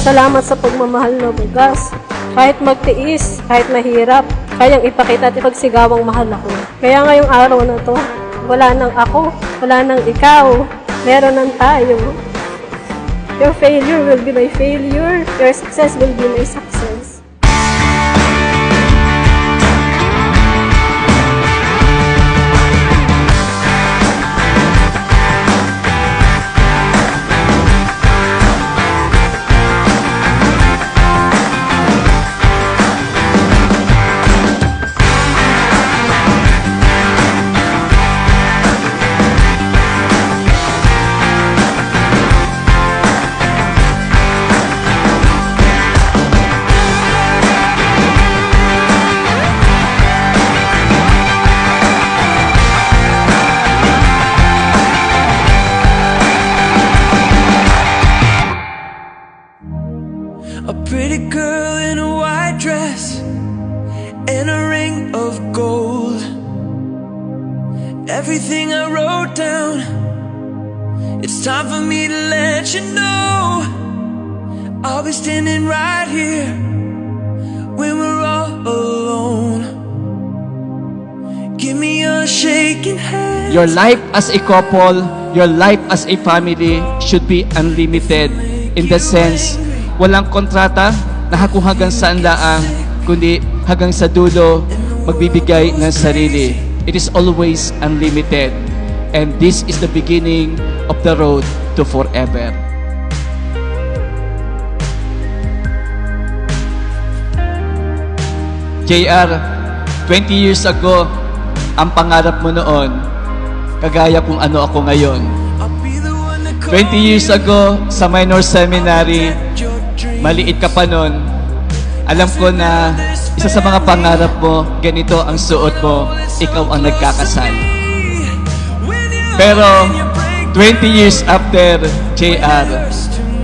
Salamat sa pagmamahal na bugas. Kahit magtiis, kahit mahirap, kayang ipakita at ipagsigawang mahal ako. Kaya ngayong araw na to, wala nang ako, wala nang ikaw, meron nang tayo. Your failure will be my failure, your success will be my success. A pretty girl in a white dress and a ring of gold. Everything I wrote down, it's time for me to let you know. I'll be standing right here when we're all alone. Give me your shaking hand. Your life as a couple, your life as a family should be unlimited in the sense walang kontrata na hanggang saan laang, kundi hanggang sa dulo magbibigay ng sarili. It is always unlimited. And this is the beginning of the road to forever. JR, 20 years ago, ang pangarap mo noon, kagaya kung ano ako ngayon. 20 years ago, sa minor seminary, maliit ka pa nun, alam ko na isa sa mga pangarap mo, ganito ang suot mo, ikaw ang nagkakasal. Pero 20 years after, JR,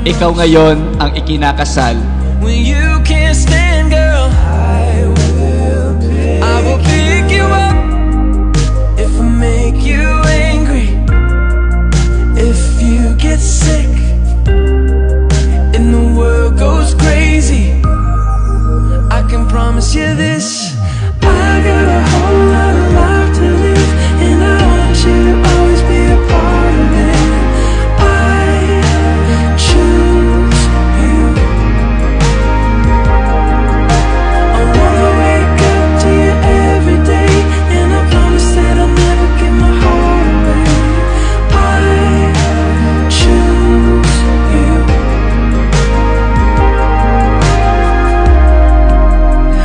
ikaw ngayon ang ikinakasal. When you can't stand, girl, I will pick you up. If I make you angry, if you get sick and the world goes crazy, I can promise you this: I got a whole lot of life to live, and I want you to always be a part of it. I choose you. I wanna wake up to you every day, and I promise that I'll never give my heart away. I choose you.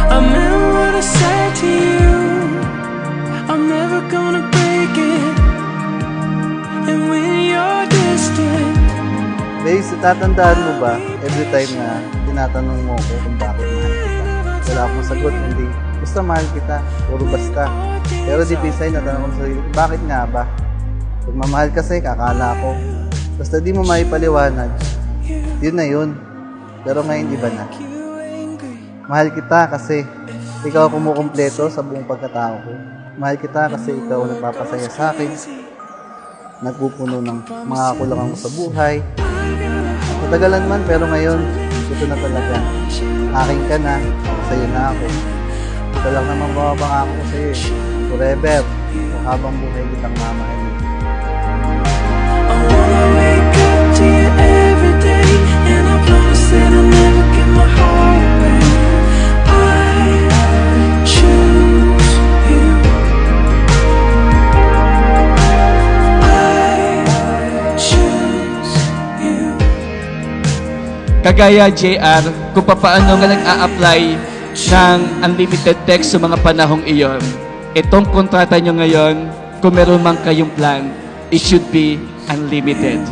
I meant what I said to you. I'm never gonna break it. And when you're distant, Base, tatandaan mo ba, every time na tinatanong mo ko kung bakit mahal kita, wala akong sagot, hindi, basta mahal kita, puro basta. Pero deep inside, natanong ko sa sarili, bakit nga ba? Pagmamahal kasi, kakala ko. Basta di mo maipaliwanag, yun na yun. Pero ngayon, iba na. Mahal kita kasi ikaw kumukumpleto sa buong pagkatao ko. Mahal kita kasi ikaw nagpapasaya sa akin, nagpupuno ng mga kakulangan ko sa buhay. Matagalan man, pero ngayon, ito na talaga. Akin ka na, sa'yo na ako. Ito lang naman mababangako ko sa'yo. Forever, habang buhay kitang mamahalin. I wanna wake up to you every day, and I promise that I'll never give my heart away. I choose you. I choose you. Kagaya JR, kung paano nga nag-a-apply ng unlimited text sa mga panahong iyon, itong kontrata nyo ngayon, kung meron man kayong plan, it should be unlimited.